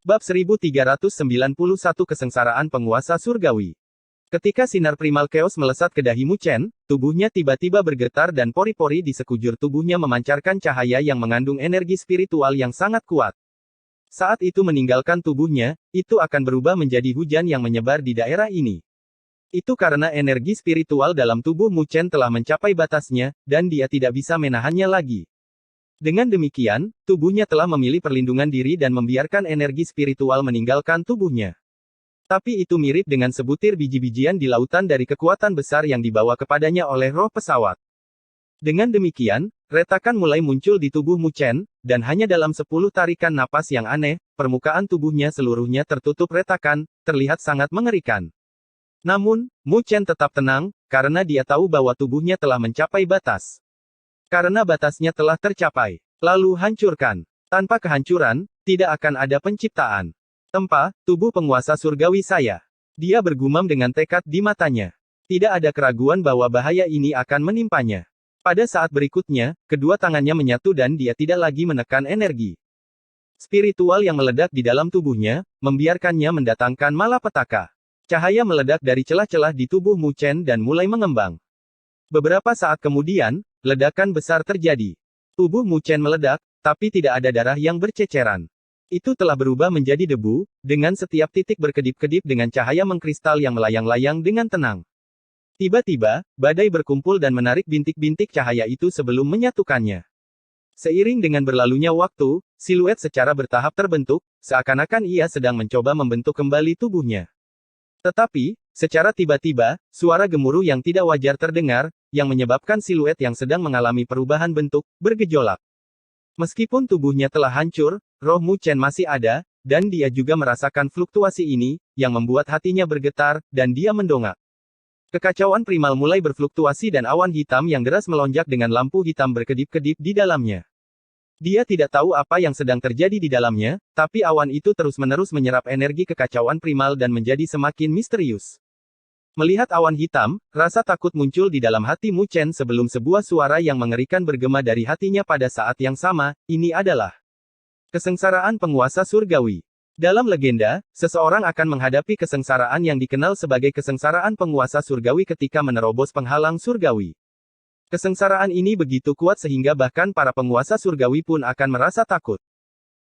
Bab 1391 Kesengsaraan Penguasa Surgawi. Ketika sinar primal chaos melesat ke dahi Mu Chen, tubuhnya tiba-tiba bergetar dan pori-pori di sekujur tubuhnya memancarkan cahaya yang mengandung energi spiritual yang sangat kuat. Saat itu meninggalkan tubuhnya, itu akan berubah menjadi hujan yang menyebar di daerah ini. Itu karena energi spiritual dalam tubuh Mu Chen telah mencapai batasnya, dan dia tidak bisa menahannya lagi. Dengan demikian, tubuhnya telah memilih perlindungan diri dan membiarkan energi spiritual meninggalkan tubuhnya. Tapi itu mirip dengan sebutir biji-bijian di lautan dari kekuatan besar yang dibawa kepadanya oleh roh pesawat. Dengan demikian, retakan mulai muncul di tubuh Mu Chen, dan hanya dalam 10 tarikan napas yang aneh, permukaan tubuhnya seluruhnya tertutup retakan, terlihat sangat mengerikan. Namun, Mu Chen tetap tenang, karena dia tahu bahwa tubuhnya telah mencapai batas. Karena batasnya telah tercapai. Lalu hancurkan. Tanpa kehancuran, tidak akan ada penciptaan. Tempa, tubuh penguasa surgawi saya. Dia bergumam dengan tekad di matanya. Tidak ada keraguan bahwa bahaya ini akan menimpanya. Pada saat berikutnya, kedua tangannya menyatu dan dia tidak lagi menekan energi spiritual yang meledak di dalam tubuhnya, membiarkannya mendatangkan malapetaka. Cahaya meledak dari celah-celah di tubuh Mu Chen dan mulai mengembang. Beberapa saat kemudian, ledakan besar terjadi. Tubuh Mu Chen meledak, tapi tidak ada darah yang berceceran. Itu telah berubah menjadi debu, dengan setiap titik berkedip-kedip dengan cahaya mengkristal yang melayang-layang dengan tenang. Tiba-tiba, badai berkumpul dan menarik bintik-bintik cahaya itu sebelum menyatukannya. Seiring dengan berlalunya waktu, siluet secara bertahap terbentuk, seakan-akan ia sedang mencoba membentuk kembali tubuhnya. Tetapi, secara tiba-tiba, suara gemuruh yang tidak wajar terdengar, yang menyebabkan siluet yang sedang mengalami perubahan bentuk, bergejolak. Meskipun tubuhnya telah hancur, roh Mu Chen masih ada, dan dia juga merasakan fluktuasi ini, yang membuat hatinya bergetar, dan dia mendongak. Kekacauan primal mulai berfluktuasi dan awan hitam yang deras melonjak dengan lampu hitam berkedip-kedip di dalamnya. Dia tidak tahu apa yang sedang terjadi di dalamnya, tapi awan itu terus-menerus menyerap energi kekacauan primal dan menjadi semakin misterius. Melihat awan hitam, rasa takut muncul di dalam hati Mu Chen sebelum sebuah suara yang mengerikan bergema dari hatinya pada saat yang sama, ini adalah kesengsaraan penguasa surgawi. Dalam legenda, seseorang akan menghadapi kesengsaraan yang dikenal sebagai kesengsaraan penguasa surgawi ketika menerobos penghalang surgawi. Kesengsaraan ini begitu kuat sehingga bahkan para penguasa surgawi pun akan merasa takut.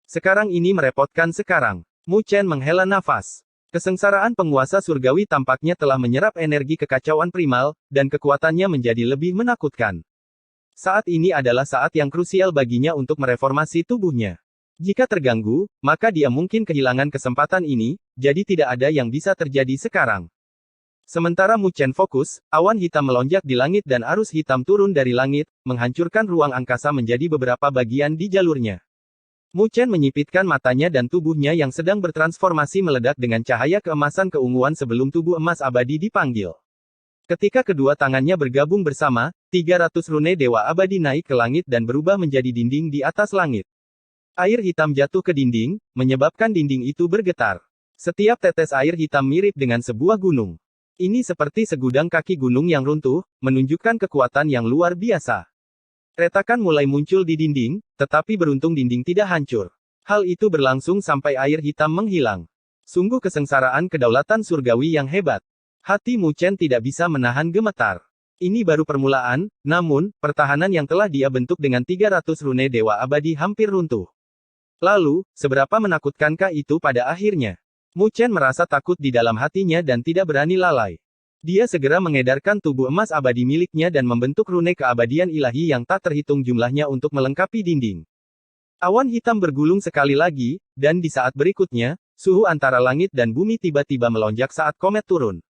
Sekarang ini merepotkan sekarang. Mu Chen menghela nafas. Kesengsaraan penguasa surgawi tampaknya telah menyerap energi kekacauan primal, dan kekuatannya menjadi lebih menakutkan. Saat ini adalah saat yang krusial baginya untuk mereformasi tubuhnya. Jika terganggu, maka dia mungkin kehilangan kesempatan ini, jadi tidak ada yang bisa terjadi sekarang. Sementara Mu Chen fokus, awan hitam melonjak di langit dan arus hitam turun dari langit, menghancurkan ruang angkasa menjadi beberapa bagian di jalurnya. Mu Chen menyipitkan matanya dan tubuhnya yang sedang bertransformasi meledak dengan cahaya keemasan keunguan sebelum tubuh emas abadi dipanggil. Ketika kedua tangannya bergabung bersama, 300 rune dewa abadi naik ke langit dan berubah menjadi dinding di atas langit. Air hitam jatuh ke dinding, menyebabkan dinding itu bergetar. Setiap tetes air hitam mirip dengan sebuah gunung. Ini seperti segudang kaki gunung yang runtuh, menunjukkan kekuatan yang luar biasa. Retakan mulai muncul di dinding, tetapi beruntung dinding tidak hancur. Hal itu berlangsung sampai air hitam menghilang. Sungguh kesengsaraan kedaulatan surgawi yang hebat. Hati Mu Chen tidak bisa menahan gemetar. Ini baru permulaan, namun, pertahanan yang telah dia bentuk dengan 300 rune dewa abadi hampir runtuh. Lalu, seberapa menakutkankah itu pada akhirnya? Mu Chen merasa takut di dalam hatinya dan tidak berani lalai. Dia segera mengedarkan tubuh emas abadi miliknya dan membentuk rune keabadian ilahi yang tak terhitung jumlahnya untuk melengkapi dinding. Awan hitam bergulung sekali lagi, dan di saat berikutnya, suhu antara langit dan bumi tiba-tiba melonjak saat komet turun.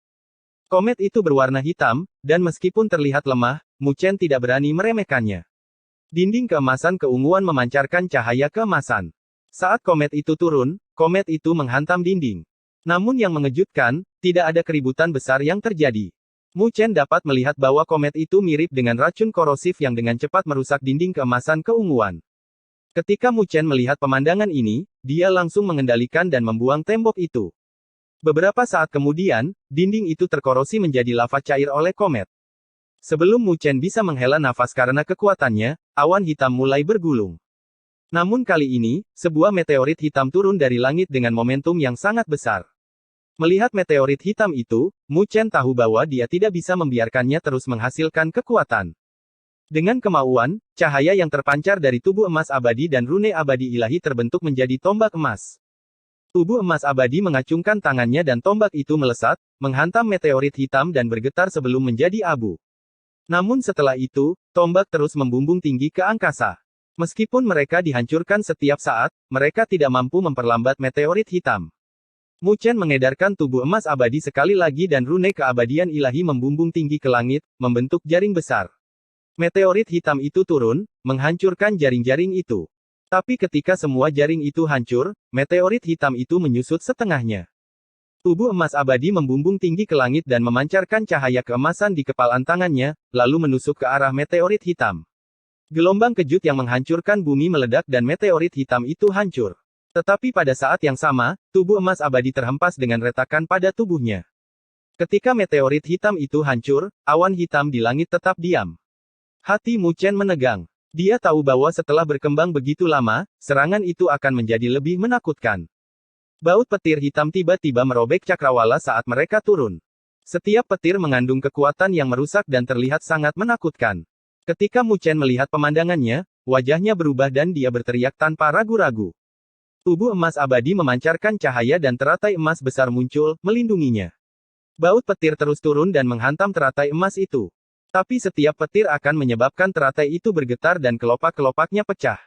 Komet itu berwarna hitam, dan meskipun terlihat lemah, Mu Chen tidak berani meremehkannya. Dinding keemasan keunguan memancarkan cahaya keemasan. Saat komet itu turun, komet itu menghantam dinding. Namun yang mengejutkan, tidak ada keributan besar yang terjadi. Mu Chen dapat melihat bahwa komet itu mirip dengan racun korosif yang dengan cepat merusak dinding keemasan keunguan. Ketika Mu Chen melihat pemandangan ini, dia langsung mengendalikan dan membuang tembok itu. Beberapa saat kemudian, dinding itu terkorosi menjadi lava cair oleh komet. Sebelum Mu Chen bisa menghela nafas karena kekuatannya, awan hitam mulai bergulung. Namun kali ini, sebuah meteorit hitam turun dari langit dengan momentum yang sangat besar. Melihat meteorit hitam itu, Mu Chen tahu bahwa dia tidak bisa membiarkannya terus menghasilkan kekuatan. Dengan kemauan, cahaya yang terpancar dari tubuh emas abadi dan rune abadi ilahi terbentuk menjadi tombak emas. Tubuh emas abadi mengacungkan tangannya dan tombak itu melesat, menghantam meteorit hitam dan bergetar sebelum menjadi abu. Namun setelah itu, tombak terus membumbung tinggi ke angkasa. Meskipun mereka dihancurkan setiap saat, mereka tidak mampu memperlambat meteorit hitam. Mu Chen mengedarkan tubuh emas abadi sekali lagi dan rune keabadian ilahi membumbung tinggi ke langit, membentuk jaring besar. Meteorit hitam itu turun, menghancurkan jaring-jaring itu. Tapi ketika semua jaring itu hancur, meteorit hitam itu menyusut setengahnya. Tubuh emas abadi membumbung tinggi ke langit dan memancarkan cahaya keemasan di kepalan tangannya, lalu menusuk ke arah meteorit hitam. Gelombang kejut yang menghancurkan bumi meledak dan meteorit hitam itu hancur. Tetapi pada saat yang sama, tubuh emas abadi terhempas dengan retakan pada tubuhnya. Ketika meteorit hitam itu hancur, awan hitam di langit tetap diam. Hati Mu Chen menegang. Dia tahu bahwa setelah berkembang begitu lama, serangan itu akan menjadi lebih menakutkan. Baut petir hitam tiba-tiba merobek cakrawala saat mereka turun. Setiap petir mengandung kekuatan yang merusak dan terlihat sangat menakutkan. Ketika Mu Chen melihat pemandangannya, wajahnya berubah dan dia berteriak tanpa ragu-ragu. Tubuh emas abadi memancarkan cahaya dan teratai emas besar muncul, melindunginya. Baut petir terus turun dan menghantam teratai emas itu. Tapi setiap petir akan menyebabkan teratai itu bergetar dan kelopak-kelopaknya pecah.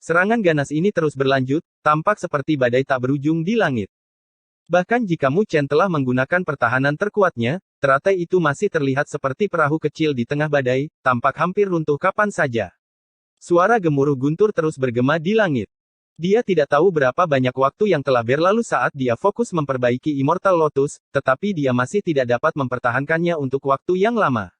Serangan ganas ini terus berlanjut, tampak seperti badai tak berujung di langit. Bahkan jika Mu Chen telah menggunakan pertahanan terkuatnya, teratai itu masih terlihat seperti perahu kecil di tengah badai, tampak hampir runtuh kapan saja. Suara gemuruh guntur terus bergema di langit. Dia tidak tahu berapa banyak waktu yang telah berlalu saat dia fokus memperbaiki Immortal Lotus, tetapi dia masih tidak dapat mempertahankannya untuk waktu yang lama.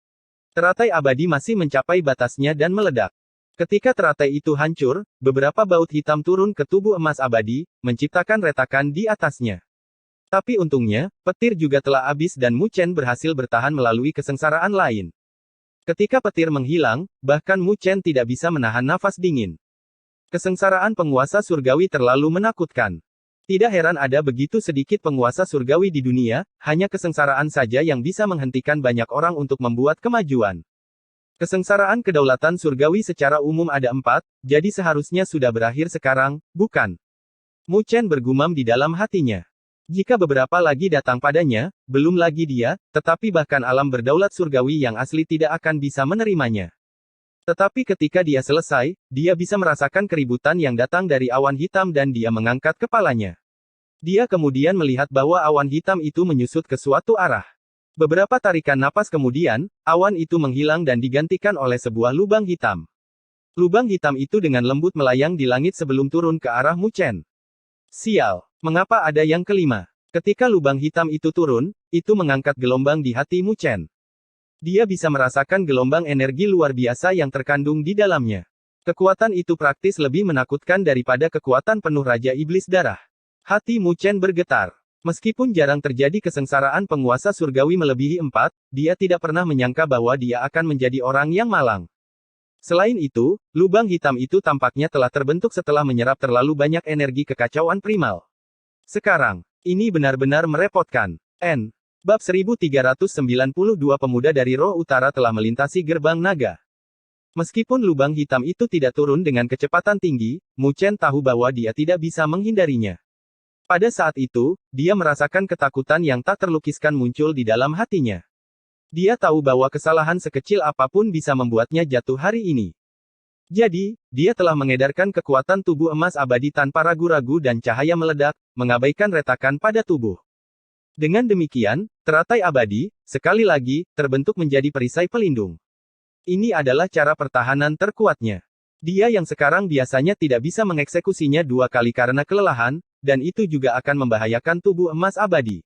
Teratai abadi masih mencapai batasnya dan meledak. Ketika teratai itu hancur, beberapa baut hitam turun ke tubuh emas abadi, menciptakan retakan di atasnya. Tapi untungnya, petir juga telah habis dan Mu Chen berhasil bertahan melalui kesengsaraan lain. Ketika petir menghilang, bahkan Mu Chen tidak bisa menahan nafas dingin. Kesengsaraan penguasa surgawi terlalu menakutkan. Tidak heran ada begitu sedikit penguasa surgawi di dunia, hanya kesengsaraan saja yang bisa menghentikan banyak orang untuk membuat kemajuan. Kesengsaraan kedaulatan surgawi secara umum ada 4, jadi seharusnya sudah berakhir sekarang, bukan? Mu Chen bergumam di dalam hatinya. Jika beberapa lagi datang padanya, belum lagi dia, tetapi bahkan alam berdaulat surgawi yang asli tidak akan bisa menerimanya. Tetapi ketika dia selesai, dia bisa merasakan keributan yang datang dari awan hitam dan dia mengangkat kepalanya. Dia kemudian melihat bahwa awan hitam itu menyusut ke suatu arah. Beberapa tarikan napas kemudian, awan itu menghilang dan digantikan oleh sebuah lubang hitam. Lubang hitam itu dengan lembut melayang di langit sebelum turun ke arah Mu Chen. Sial. Mengapa ada yang kelima? Ketika lubang hitam itu turun, itu mengangkat gelombang di hati Mu Chen. Dia bisa merasakan gelombang energi luar biasa yang terkandung di dalamnya. Kekuatan itu praktis lebih menakutkan daripada kekuatan penuh Raja Iblis Darah. Hati Mu Chen bergetar. Meskipun jarang terjadi kesengsaraan penguasa surgawi melebihi 4, dia tidak pernah menyangka bahwa dia akan menjadi orang yang malang. Selain itu, lubang hitam itu tampaknya telah terbentuk setelah menyerap terlalu banyak energi kekacauan primal. Sekarang, ini benar-benar merepotkan. Bab 1392 Pemuda dari Roh Utara telah melintasi gerbang naga. Meskipun lubang hitam itu tidak turun dengan kecepatan tinggi, Mu Chen tahu bahwa dia tidak bisa menghindarinya. Pada saat itu, dia merasakan ketakutan yang tak terlukiskan muncul di dalam hatinya. Dia tahu bahwa kesalahan sekecil apapun bisa membuatnya jatuh hari ini. Jadi, dia telah mengedarkan kekuatan tubuh emas abadi tanpa ragu-ragu dan cahaya meledak, mengabaikan retakan pada tubuh. Dengan demikian, teratai abadi, sekali lagi, terbentuk menjadi perisai pelindung. Ini adalah cara pertahanan terkuatnya. Dia yang sekarang biasanya tidak bisa mengeksekusinya 2 kali karena kelelahan, dan itu juga akan membahayakan tubuh emas abadi.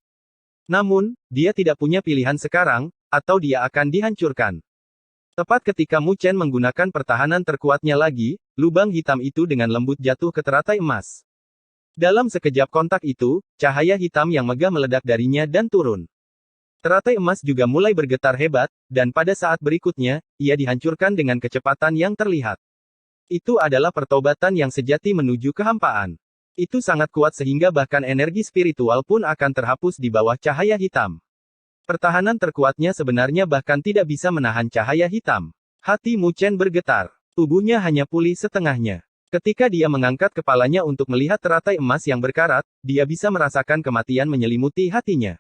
Namun, dia tidak punya pilihan sekarang, atau dia akan dihancurkan. Tepat ketika Mu Chen menggunakan pertahanan terkuatnya lagi, lubang hitam itu dengan lembut jatuh ke teratai emas. Dalam sekejap kontak itu, cahaya hitam yang megah meledak darinya dan turun. Teratai emas juga mulai bergetar hebat, dan pada saat berikutnya, ia dihancurkan dengan kecepatan yang terlihat. Itu adalah pertobatan yang sejati menuju kehampaan. Itu sangat kuat sehingga bahkan energi spiritual pun akan terhapus di bawah cahaya hitam. Pertahanan terkuatnya sebenarnya bahkan tidak bisa menahan cahaya hitam. Hati Mu Chen bergetar. Tubuhnya hanya pulih setengahnya. Ketika dia mengangkat kepalanya untuk melihat teratai emas yang berkarat, dia bisa merasakan kematian menyelimuti hatinya.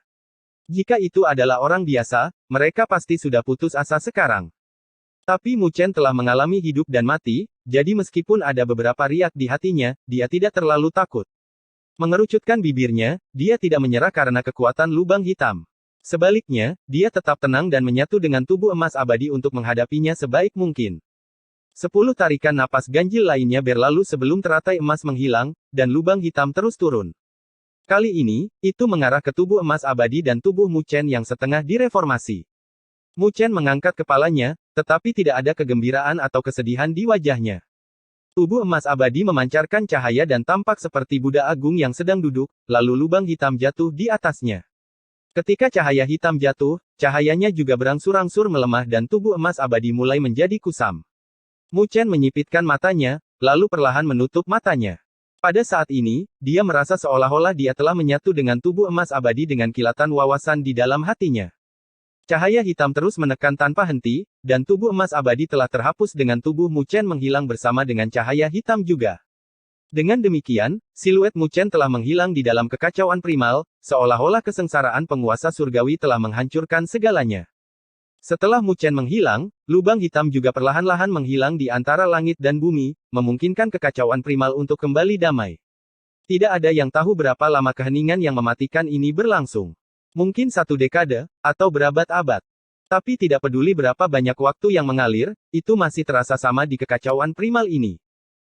Jika itu adalah orang biasa, mereka pasti sudah putus asa sekarang. Tapi Mu Chen telah mengalami hidup dan mati, jadi meskipun ada beberapa riak di hatinya, dia tidak terlalu takut. Mengerucutkan bibirnya, dia tidak menyerah karena kekuatan lubang hitam. Sebaliknya, dia tetap tenang dan menyatu dengan tubuh emas abadi untuk menghadapinya sebaik mungkin. 10 tarikan napas ganjil lainnya berlalu sebelum teratai emas menghilang, dan lubang hitam terus turun. Kali ini, itu mengarah ke tubuh emas abadi dan tubuh Mu Chen yang setengah direformasi. Mu Chen mengangkat kepalanya, tetapi tidak ada kegembiraan atau kesedihan di wajahnya. Tubuh emas abadi memancarkan cahaya dan tampak seperti Buddha Agung yang sedang duduk, lalu lubang hitam jatuh di atasnya. Ketika cahaya hitam jatuh, cahayanya juga berangsur-angsur melemah dan tubuh emas abadi mulai menjadi kusam. Mu Chen menyipitkan matanya, lalu perlahan menutup matanya. Pada saat ini, dia merasa seolah-olah dia telah menyatu dengan tubuh emas abadi dengan kilatan wawasan di dalam hatinya. Cahaya hitam terus menekan tanpa henti, dan tubuh emas abadi telah terhapus dengan tubuh Mu Chen menghilang bersama dengan cahaya hitam juga. Dengan demikian, siluet Mu Chen telah menghilang di dalam kekacauan primal, seolah-olah kesengsaraan penguasa surgawi telah menghancurkan segalanya. Setelah Mu Chen menghilang, lubang hitam juga perlahan-lahan menghilang di antara langit dan bumi, memungkinkan kekacauan primal untuk kembali damai. Tidak ada yang tahu berapa lama keheningan yang mematikan ini berlangsung. Mungkin 1 dekade, atau berabad-abad. Tapi tidak peduli berapa banyak waktu yang mengalir, itu masih terasa sama di kekacauan primal ini.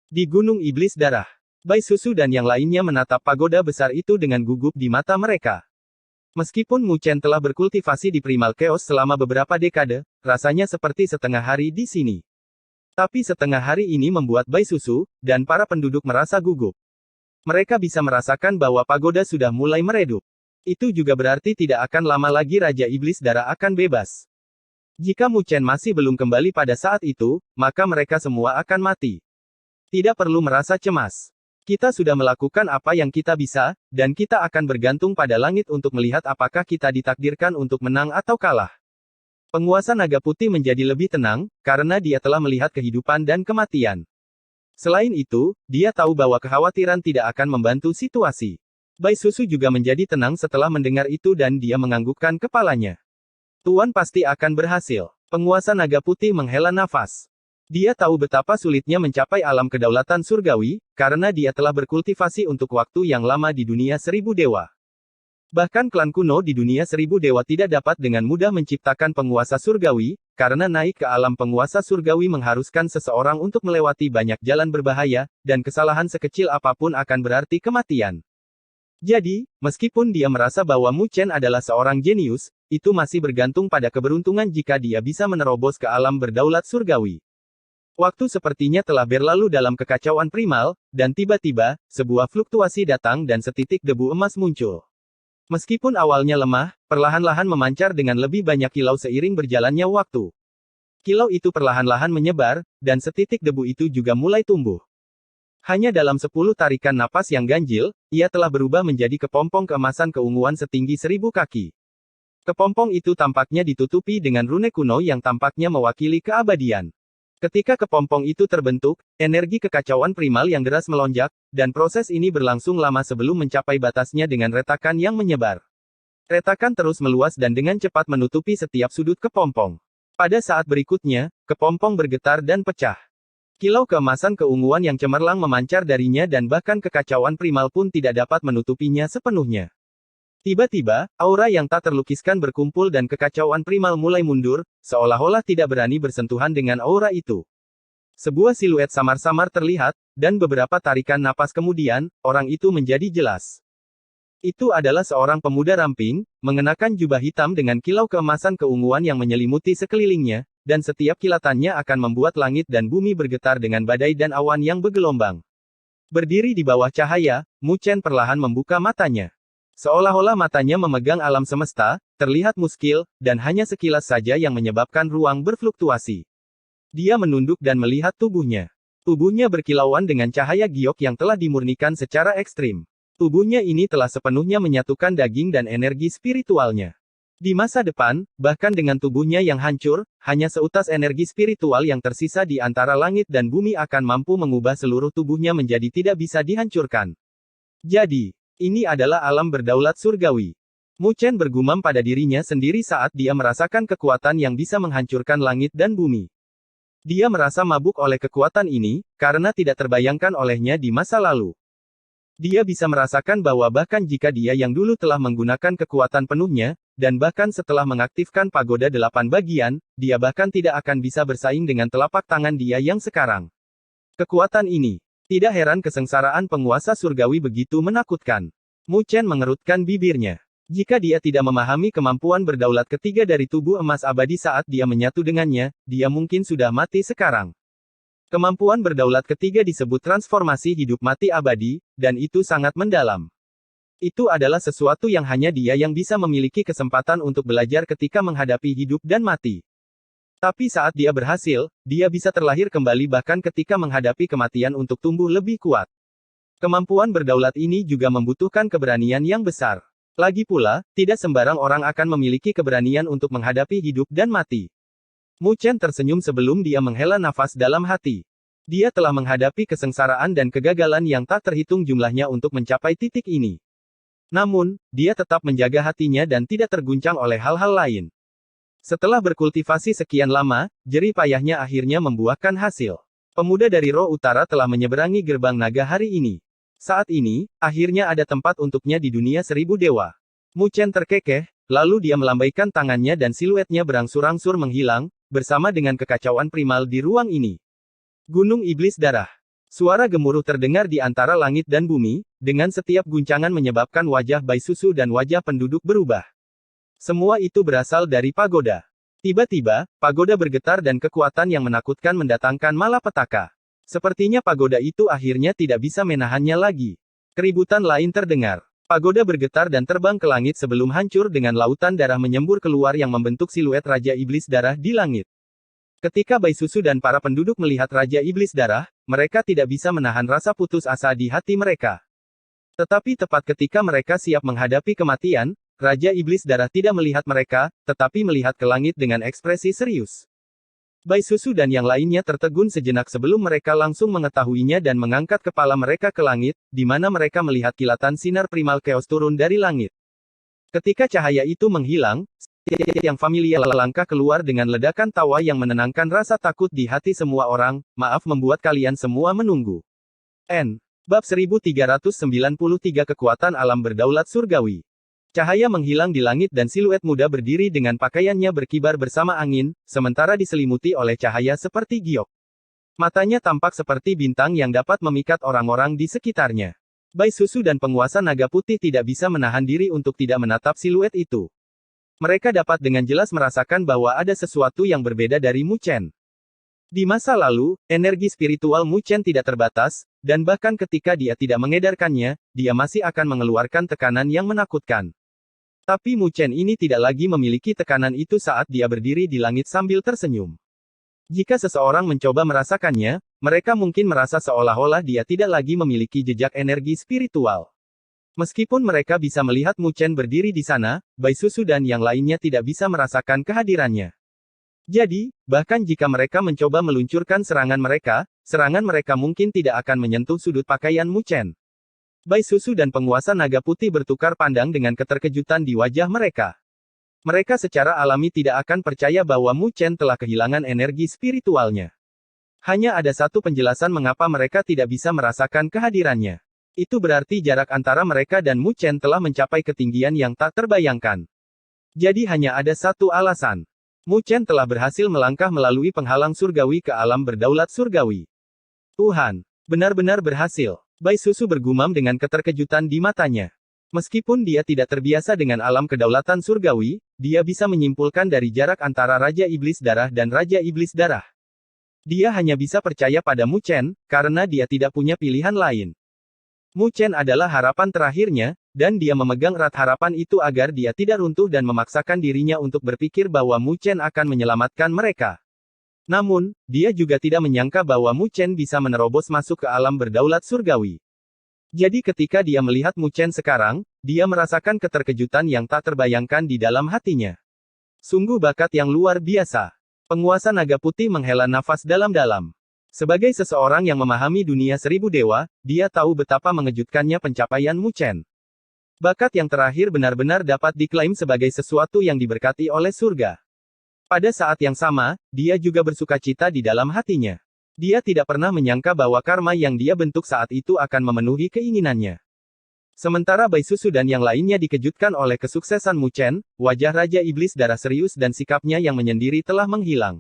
Di Gunung Iblis Darah, Bai Susu dan yang lainnya menatap pagoda besar itu dengan gugup di mata mereka. Meskipun Mu Chen telah berkultivasi di Primal Chaos selama beberapa dekade, rasanya seperti setengah hari di sini. Tapi setengah hari ini membuat Bai Susu, dan para penduduk merasa gugup. Mereka bisa merasakan bahwa pagoda sudah mulai meredup. Itu juga berarti tidak akan lama lagi Raja Iblis Darah akan bebas. Jika Mu Chen masih belum kembali pada saat itu, maka mereka semua akan mati. Tidak perlu merasa cemas. Kita sudah melakukan apa yang kita bisa, dan kita akan bergantung pada langit untuk melihat apakah kita ditakdirkan untuk menang atau kalah. Penguasa naga putih menjadi lebih tenang, karena dia telah melihat kehidupan dan kematian. Selain itu, dia tahu bahwa kekhawatiran tidak akan membantu situasi. Bai Susu juga menjadi tenang setelah mendengar itu dan dia menganggukkan kepalanya. Tuan pasti akan berhasil. Penguasa naga putih menghela nafas. Dia tahu betapa sulitnya mencapai alam kedaulatan surgawi, karena dia telah berkultivasi untuk waktu yang lama di dunia 1000 dewa. Bahkan klan kuno di dunia 1000 dewa tidak dapat dengan mudah menciptakan penguasa surgawi, karena naik ke alam penguasa surgawi mengharuskan seseorang untuk melewati banyak jalan berbahaya, dan kesalahan sekecil apapun akan berarti kematian. Jadi, meskipun dia merasa bahwa Mu Chen adalah seorang jenius, itu masih bergantung pada keberuntungan jika dia bisa menerobos ke alam berdaulat surgawi. Waktu sepertinya telah berlalu dalam kekacauan primal, dan tiba-tiba, sebuah fluktuasi datang dan setitik debu emas muncul. Meskipun awalnya lemah, perlahan-lahan memancar dengan lebih banyak kilau seiring berjalannya waktu. Kilau itu perlahan-lahan menyebar, dan setitik debu itu juga mulai tumbuh. Hanya dalam 10 tarikan napas yang ganjil, ia telah berubah menjadi kepompong keemasan keunguan setinggi 1000 kaki. Kepompong itu tampaknya ditutupi dengan rune kuno yang tampaknya mewakili keabadian. Ketika kepompong itu terbentuk, energi kekacauan primal yang deras melonjak, dan proses ini berlangsung lama sebelum mencapai batasnya dengan retakan yang menyebar. Retakan terus meluas dan dengan cepat menutupi setiap sudut kepompong. Pada saat berikutnya, kepompong bergetar dan pecah. Kilau keemasan keunguan yang cemerlang memancar darinya dan bahkan kekacauan primal pun tidak dapat menutupinya sepenuhnya. Tiba-tiba, aura yang tak terlukiskan berkumpul dan kekacauan primal mulai mundur, seolah-olah tidak berani bersentuhan dengan aura itu. Sebuah siluet samar-samar terlihat, dan beberapa tarikan napas kemudian, orang itu menjadi jelas. Itu adalah seorang pemuda ramping, mengenakan jubah hitam dengan kilau keemasan keunguan yang menyelimuti sekelilingnya, dan setiap kilatannya akan membuat langit dan bumi bergetar dengan badai dan awan yang bergelombang. Berdiri di bawah cahaya, Mu Chen perlahan membuka matanya. Seolah-olah matanya memegang alam semesta, terlihat muskil, dan hanya sekilas saja yang menyebabkan ruang berfluktuasi. Dia menunduk dan melihat tubuhnya. Tubuhnya berkilauan dengan cahaya giok yang telah dimurnikan secara ekstrim. Tubuhnya ini telah sepenuhnya menyatukan daging dan energi spiritualnya. Di masa depan, bahkan dengan tubuhnya yang hancur, hanya seutas energi spiritual yang tersisa di antara langit dan bumi akan mampu mengubah seluruh tubuhnya menjadi tidak bisa dihancurkan. Jadi, ini adalah alam berdaulat surgawi. Mu Chen bergumam pada dirinya sendiri saat dia merasakan kekuatan yang bisa menghancurkan langit dan bumi. Dia merasa mabuk oleh kekuatan ini, karena tidak terbayangkan olehnya di masa lalu. Dia bisa merasakan bahwa bahkan jika dia yang dulu telah menggunakan kekuatan penuhnya, dan bahkan setelah mengaktifkan pagoda 8 bagian, dia bahkan tidak akan bisa bersaing dengan telapak tangan dia yang sekarang. Kekuatan ini, tidak heran kesengsaraan penguasa surgawi begitu menakutkan. Mu Chen mengerutkan bibirnya. Jika dia tidak memahami kemampuan berdaulat ketiga dari tubuh emas abadi saat dia menyatu dengannya, dia mungkin sudah mati sekarang. Kemampuan berdaulat ketiga disebut transformasi hidup mati abadi, dan itu sangat mendalam. Itu adalah sesuatu yang hanya dia yang bisa memiliki kesempatan untuk belajar ketika menghadapi hidup dan mati. Tapi saat dia berhasil, dia bisa terlahir kembali bahkan ketika menghadapi kematian untuk tumbuh lebih kuat. Kemampuan berdaulat ini juga membutuhkan keberanian yang besar. Lagi pula, tidak sembarang orang akan memiliki keberanian untuk menghadapi hidup dan mati. Mu Chen tersenyum sebelum dia menghela nafas dalam hati. Dia telah menghadapi kesengsaraan dan kegagalan yang tak terhitung jumlahnya untuk mencapai titik ini. Namun, dia tetap menjaga hatinya dan tidak terguncang oleh hal-hal lain. Setelah berkultivasi sekian lama, jerih payahnya akhirnya membuahkan hasil. Pemuda dari Roh Utara telah menyeberangi gerbang naga hari ini. Saat ini, akhirnya ada tempat untuknya di dunia 1000 dewa. Mu Chen terkekeh, lalu dia melambaikan tangannya dan siluetnya berangsur-angsur menghilang, bersama dengan kekacauan primal di ruang ini. Gunung Iblis Darah. Suara gemuruh terdengar di antara langit dan bumi, dengan setiap guncangan menyebabkan wajah Bai Susu dan wajah penduduk berubah. Semua itu berasal dari pagoda. Tiba-tiba, pagoda bergetar dan kekuatan yang menakutkan mendatangkan malapetaka. Sepertinya pagoda itu akhirnya tidak bisa menahannya lagi. Keributan lain terdengar. Pagoda bergetar dan terbang ke langit sebelum hancur dengan lautan darah menyembur keluar yang membentuk siluet Raja Iblis Darah di langit. Ketika Bai Susu dan para penduduk melihat Raja Iblis Darah, mereka tidak bisa menahan rasa putus asa di hati mereka. Tetapi tepat ketika mereka siap menghadapi kematian, Raja Iblis Darah tidak melihat mereka, tetapi melihat ke langit dengan ekspresi serius. Bai Susu dan yang lainnya tertegun sejenak sebelum mereka langsung mengetahuinya dan mengangkat kepala mereka ke langit, di mana mereka melihat kilatan sinar primal chaos turun dari langit. Ketika cahaya itu menghilang, yang familiar langkah keluar dengan ledakan tawa yang menenangkan rasa takut di hati semua orang. Maaf membuat kalian semua menunggu. Bab 1393 Kekuatan Alam Berdaulat Surgawi. Cahaya menghilang di langit dan siluet muda berdiri dengan pakaiannya berkibar bersama angin, sementara diselimuti oleh cahaya seperti giok. Matanya tampak seperti bintang yang dapat memikat orang-orang di sekitarnya. Bai Susu dan penguasa naga putih tidak bisa menahan diri untuk tidak menatap siluet itu. Mereka dapat dengan jelas merasakan bahwa ada sesuatu yang berbeda dari Mu Chen. Di masa lalu, energi spiritual Mu Chen tidak terbatas, dan bahkan ketika dia tidak mengedarkannya, dia masih akan mengeluarkan tekanan yang menakutkan. Tapi Mu Chen ini tidak lagi memiliki tekanan itu saat dia berdiri di langit sambil tersenyum. Jika seseorang mencoba merasakannya, mereka mungkin merasa seolah-olah dia tidak lagi memiliki jejak energi spiritual. Meskipun mereka bisa melihat Mu Chen berdiri di sana, Bai Susu dan yang lainnya tidak bisa merasakan kehadirannya. Jadi, bahkan jika mereka mencoba meluncurkan serangan mereka mungkin tidak akan menyentuh sudut pakaian Mu Chen. Bai Susu dan penguasa naga putih bertukar pandang dengan keterkejutan di wajah mereka. Mereka secara alami tidak akan percaya bahwa Mu Chen telah kehilangan energi spiritualnya. Hanya ada satu penjelasan mengapa mereka tidak bisa merasakan kehadirannya. Itu berarti jarak antara mereka dan Mu Chen telah mencapai ketinggian yang tak terbayangkan. Jadi hanya ada satu alasan. Mu Chen telah berhasil melangkah melalui penghalang surgawi ke alam berdaulat surgawi. Tuhan, benar-benar berhasil. Bai Susu bergumam dengan keterkejutan di matanya. Meskipun dia tidak terbiasa dengan alam kedaulatan surgawi, dia bisa menyimpulkan dari jarak antara Raja Iblis Darah dan Raja Iblis Darah. Dia hanya bisa percaya pada Mu Chen, karena dia tidak punya pilihan lain. Mu Chen adalah harapan terakhirnya, dan dia memegang erat harapan itu agar dia tidak runtuh dan memaksakan dirinya untuk berpikir bahwa Mu Chen akan menyelamatkan mereka. Namun, dia juga tidak menyangka bahwa Mu Chen bisa menerobos masuk ke alam berdaulat surgawi. Jadi ketika dia melihat Mu Chen sekarang, dia merasakan keterkejutan yang tak terbayangkan di dalam hatinya. Sungguh bakat yang luar biasa. Penguasa naga putih menghela nafas dalam-dalam. Sebagai seseorang yang memahami dunia seribu dewa, dia tahu betapa mengejutkannya pencapaian Mu Chen. Bakat yang terakhir benar-benar dapat diklaim sebagai sesuatu yang diberkati oleh surga. Pada saat yang sama, dia juga bersukacita di dalam hatinya. Dia tidak pernah menyangka bahwa karma yang dia bentuk saat itu akan memenuhi keinginannya. Sementara Bai Susu dan yang lainnya dikejutkan oleh kesuksesan Mu Chen, wajah Raja Iblis Darah serius dan sikapnya yang menyendiri telah menghilang.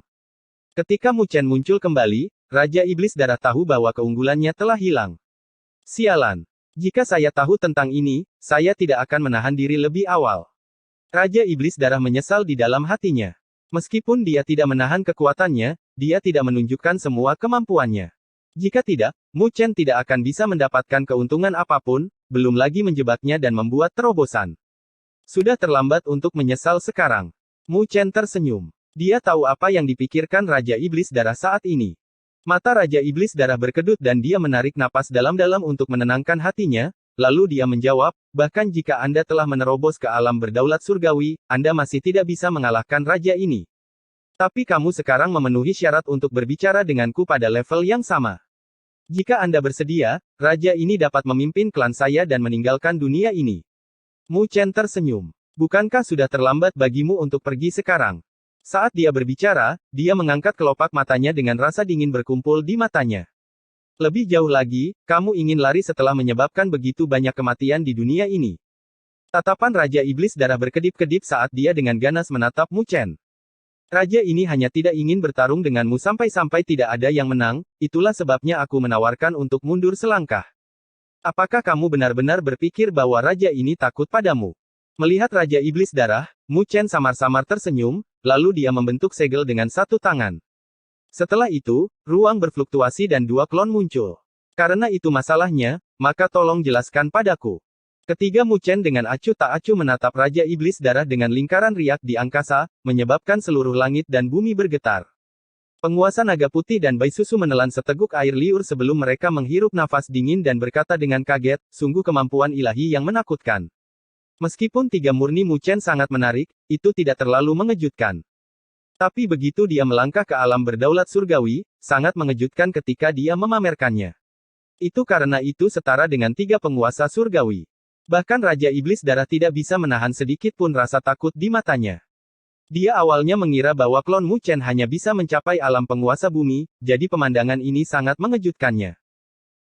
Ketika Mu Chen muncul kembali, Raja Iblis Darah tahu bahwa keunggulannya telah hilang. Sialan. Jika saya tahu tentang ini, saya tidak akan menahan diri lebih awal. Raja Iblis Darah menyesal di dalam hatinya. Meskipun dia tidak menahan kekuatannya, dia tidak menunjukkan semua kemampuannya. Jika tidak, Mu Chen tidak akan bisa mendapatkan keuntungan apapun, belum lagi menjebaknya dan membuat terobosan. Sudah terlambat untuk menyesal sekarang. Mu Chen tersenyum. Dia tahu apa yang dipikirkan Raja Iblis Darah saat ini. Mata Raja Iblis Darah berkedut dan dia menarik napas dalam-dalam untuk menenangkan hatinya, lalu dia menjawab, bahkan jika Anda telah menerobos ke alam berdaulat surgawi, Anda masih tidak bisa mengalahkan raja ini. Tapi kamu sekarang memenuhi syarat untuk berbicara denganku pada level yang sama. Jika Anda bersedia, raja ini dapat memimpin klan saya dan meninggalkan dunia ini. Mu Chen tersenyum. Bukankah sudah terlambat bagimu untuk pergi sekarang? Saat dia berbicara, dia mengangkat kelopak matanya dengan rasa dingin berkumpul di matanya. Lebih jauh lagi, kamu ingin lari setelah menyebabkan begitu banyak kematian di dunia ini. Tatapan Raja Iblis Darah berkedip-kedip saat dia dengan ganas menatap Mu Chen. Raja ini hanya tidak ingin bertarung denganmu sampai-sampai tidak ada yang menang, itulah sebabnya aku menawarkan untuk mundur selangkah. Apakah kamu benar-benar berpikir bahwa raja ini takut padamu? Melihat Raja Iblis Darah, Mu Chen samar-samar tersenyum, lalu dia membentuk segel dengan satu tangan. Setelah itu, ruang berfluktuasi dan dua klon muncul. Karena itu masalahnya, maka tolong jelaskan padaku. Ketiga Mu Chen dengan acuh tak acuh menatap Raja Iblis Darah dengan lingkaran riak di angkasa, menyebabkan seluruh langit dan bumi bergetar. Penguasa naga putih dan Bai Susu menelan seteguk air liur sebelum mereka menghirup nafas dingin dan berkata dengan kaget, sungguh kemampuan ilahi yang menakutkan. Meskipun tiga murni Mu Chen sangat menarik, itu tidak terlalu mengejutkan. Tapi begitu dia melangkah ke alam berdaulat surgawi, sangat mengejutkan ketika dia memamerkannya. Itu karena itu setara dengan tiga penguasa surgawi. Bahkan Raja Iblis Darah tidak bisa menahan sedikit pun rasa takut di matanya. Dia awalnya mengira bahwa klon Mu Chen hanya bisa mencapai alam penguasa bumi, jadi pemandangan ini sangat mengejutkannya.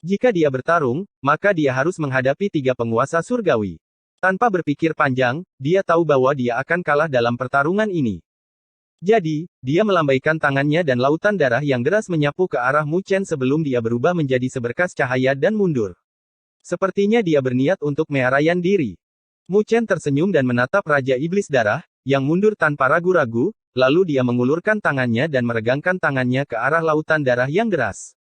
Jika dia bertarung, maka dia harus menghadapi tiga penguasa surgawi. Tanpa berpikir panjang, dia tahu bahwa dia akan kalah dalam pertarungan ini. Jadi, dia melambaikan tangannya dan lautan darah yang deras menyapu ke arah Mu Chen sebelum dia berubah menjadi seberkas cahaya dan mundur. Sepertinya dia berniat untuk menyerahkan diri. Mu Chen tersenyum dan menatap Raja Iblis Darah, yang mundur tanpa ragu-ragu, lalu dia mengulurkan tangannya dan meregangkan tangannya ke arah lautan darah yang deras.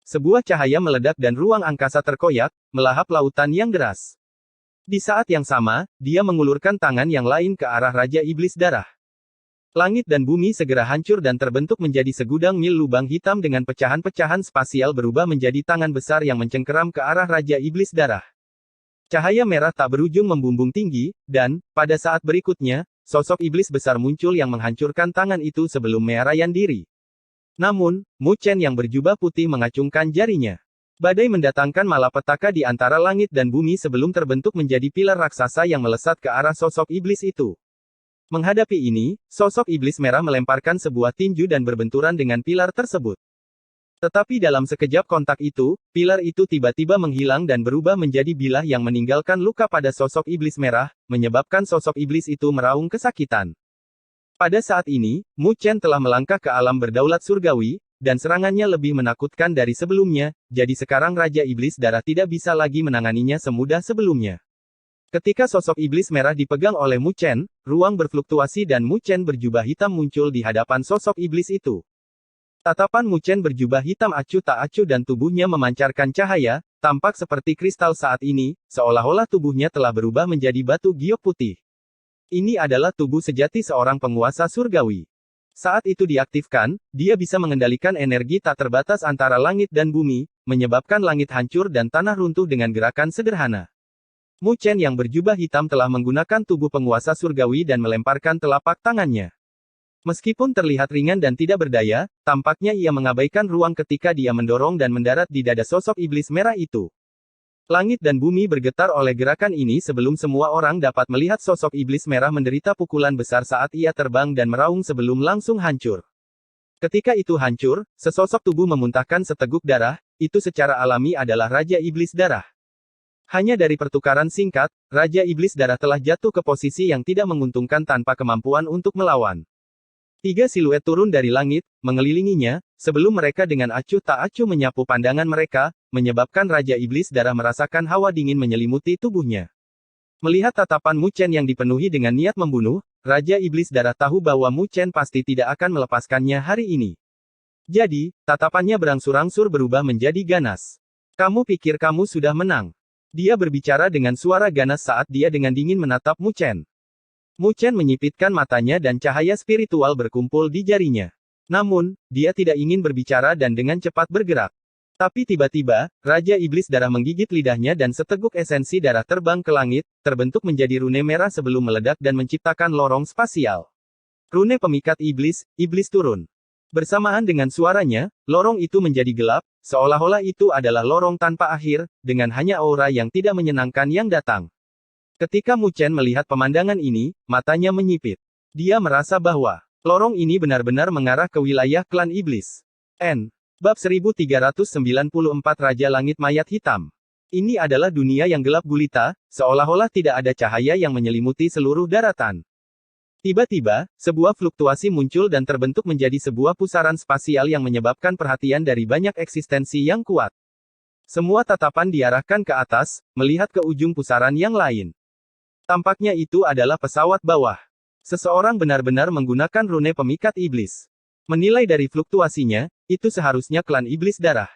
Sebuah cahaya meledak dan ruang angkasa terkoyak, melahap lautan yang deras. Di saat yang sama, dia mengulurkan tangan yang lain ke arah Raja Iblis Darah. Langit dan bumi segera hancur dan terbentuk menjadi segudang mil lubang hitam dengan pecahan-pecahan spasial berubah menjadi tangan besar yang mencengkeram ke arah Raja Iblis Darah. Cahaya merah tak berujung membumbung tinggi, dan, pada saat berikutnya, sosok iblis besar muncul yang menghancurkan tangan itu sebelum menyerahkan diri. Namun, Mu Chen yang berjubah putih mengacungkan jarinya. Badai mendatangkan malapetaka di antara langit dan bumi sebelum terbentuk menjadi pilar raksasa yang melesat ke arah sosok iblis itu. Menghadapi ini, sosok iblis merah melemparkan sebuah tinju dan berbenturan dengan pilar tersebut. Tetapi dalam sekejap kontak itu, pilar itu tiba-tiba menghilang dan berubah menjadi bilah yang meninggalkan luka pada sosok iblis merah, menyebabkan sosok iblis itu meraung kesakitan. Pada saat ini, Mu Chen telah melangkah ke alam berdaulat surgawi, dan serangannya lebih menakutkan dari sebelumnya, jadi sekarang Raja Iblis Darah tidak bisa lagi menanganinya semudah sebelumnya. Ketika sosok iblis merah dipegang oleh Mu Chen, ruang berfluktuasi dan Mu Chen berjubah hitam muncul di hadapan sosok iblis itu. Tatapan Mu Chen berjubah hitam acuh tak acuh dan tubuhnya memancarkan cahaya, tampak seperti kristal saat ini, seolah-olah tubuhnya telah berubah menjadi batu giok putih. Ini adalah tubuh sejati seorang penguasa surgawi. Saat itu diaktifkan, dia bisa mengendalikan energi tak terbatas antara langit dan bumi, menyebabkan langit hancur dan tanah runtuh dengan gerakan sederhana. Mu Chen yang berjubah hitam telah menggunakan tubuh penguasa surgawi dan melemparkan telapak tangannya. Meskipun terlihat ringan dan tidak berdaya, tampaknya ia mengabaikan ruang ketika dia mendorong dan mendarat di dada sosok iblis merah itu. Langit dan bumi bergetar oleh gerakan ini sebelum semua orang dapat melihat sosok iblis merah menderita pukulan besar saat ia terbang dan meraung sebelum langsung hancur. Ketika itu hancur, sesosok tubuh memuntahkan seteguk darah, itu secara alami adalah Raja Iblis Darah. Hanya dari pertukaran singkat, Raja Iblis Darah telah jatuh ke posisi yang tidak menguntungkan tanpa kemampuan untuk melawan. 3 siluet turun dari langit, mengelilinginya, sebelum mereka dengan acuh tak acuh menyapu pandangan mereka, menyebabkan Raja Iblis Darah merasakan hawa dingin menyelimuti tubuhnya. Melihat tatapan Mu Chen yang dipenuhi dengan niat membunuh, Raja Iblis Darah tahu bahwa Mu Chen pasti tidak akan melepaskannya hari ini. Jadi, tatapannya berangsur-angsur berubah menjadi ganas. Kamu pikir kamu sudah menang? Dia berbicara dengan suara ganas saat dia dengan dingin menatap Mu Chen. Mu Chen menyipitkan matanya dan cahaya spiritual berkumpul di jarinya. Namun, dia tidak ingin berbicara dan dengan cepat bergerak. Tapi tiba-tiba, Raja Iblis Darah menggigit lidahnya dan seteguk esensi darah terbang ke langit, terbentuk menjadi rune merah sebelum meledak dan menciptakan lorong spasial. Rune pemikat iblis, iblis turun. Bersamaan dengan suaranya, lorong itu menjadi gelap, seolah-olah itu adalah lorong tanpa akhir, dengan hanya aura yang tidak menyenangkan yang datang. Ketika Mu Chen melihat pemandangan ini, matanya menyipit. Dia merasa bahwa lorong ini benar-benar mengarah ke wilayah klan iblis. Bab 1394 Raja Langit Mayat Hitam. Ini adalah dunia yang gelap gulita, seolah-olah tidak ada cahaya yang menyelimuti seluruh daratan. Tiba-tiba, sebuah fluktuasi muncul dan terbentuk menjadi sebuah pusaran spasial yang menyebabkan perhatian dari banyak eksistensi yang kuat. Semua tatapan diarahkan ke atas, melihat ke ujung pusaran yang lain. Tampaknya itu adalah pesawat bawah. Seseorang benar-benar menggunakan rune pemikat iblis. Menilai dari fluktuasinya, itu seharusnya klan iblis darah.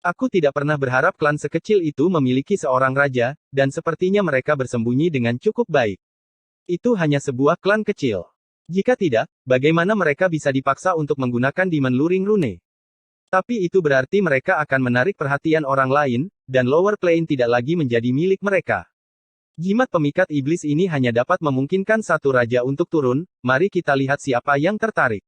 Aku tidak pernah berharap klan sekecil itu memiliki seorang raja, dan sepertinya mereka bersembunyi dengan cukup baik. Itu hanya sebuah klan kecil. Jika tidak, bagaimana mereka bisa dipaksa untuk menggunakan Demon Luring Rune? Tapi itu berarti mereka akan menarik perhatian orang lain, dan Lower Plane tidak lagi menjadi milik mereka. Jimat pemikat iblis ini hanya dapat memungkinkan satu raja untuk turun, mari kita lihat siapa yang tertarik.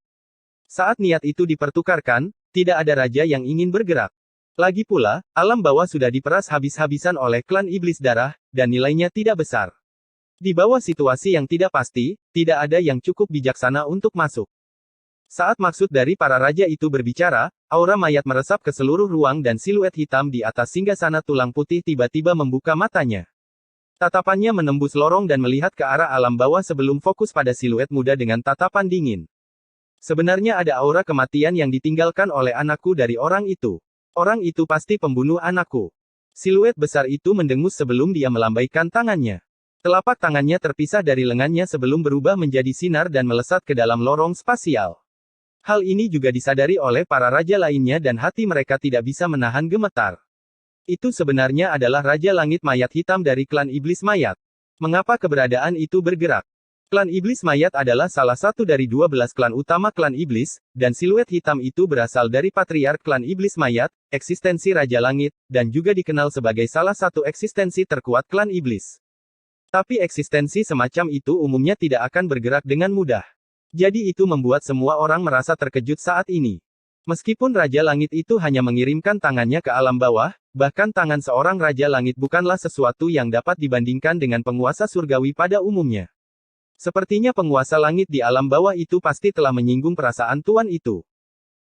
Saat niat itu dipertukarkan, tidak ada raja yang ingin bergerak. Lagi pula, alam bawah sudah diperas habis-habisan oleh klan iblis darah, dan nilainya tidak besar. Di bawah situasi yang tidak pasti, tidak ada yang cukup bijaksana untuk masuk. Saat maksud dari para raja itu berbicara, aura mayat meresap ke seluruh ruang dan siluet hitam di atas singgasana tulang putih tiba-tiba membuka matanya. Tatapannya menembus lorong dan melihat ke arah alam bawah sebelum fokus pada siluet muda dengan tatapan dingin. Sebenarnya ada aura kematian yang ditinggalkan oleh anakku dari orang itu. Orang itu pasti pembunuh anakku. Siluet besar itu mendengus sebelum dia melambaikan tangannya. Telapak tangannya terpisah dari lengannya sebelum berubah menjadi sinar dan melesat ke dalam lorong spasial. Hal ini juga disadari oleh para raja lainnya dan hati mereka tidak bisa menahan gemetar. Itu sebenarnya adalah Raja Langit Mayat Hitam dari klan Iblis Mayat. Mengapa keberadaan itu bergerak? Klan Iblis Mayat adalah salah satu dari 12 klan utama klan Iblis, dan siluet hitam itu berasal dari patriark klan Iblis Mayat, eksistensi Raja Langit, dan juga dikenal sebagai salah satu eksistensi terkuat klan Iblis. Tapi eksistensi semacam itu umumnya tidak akan bergerak dengan mudah. Jadi itu membuat semua orang merasa terkejut saat ini. Meskipun Raja Langit itu hanya mengirimkan tangannya ke alam bawah, bahkan tangan seorang Raja Langit bukanlah sesuatu yang dapat dibandingkan dengan penguasa surgawi pada umumnya. Sepertinya penguasa langit di alam bawah itu pasti telah menyinggung perasaan tuan itu.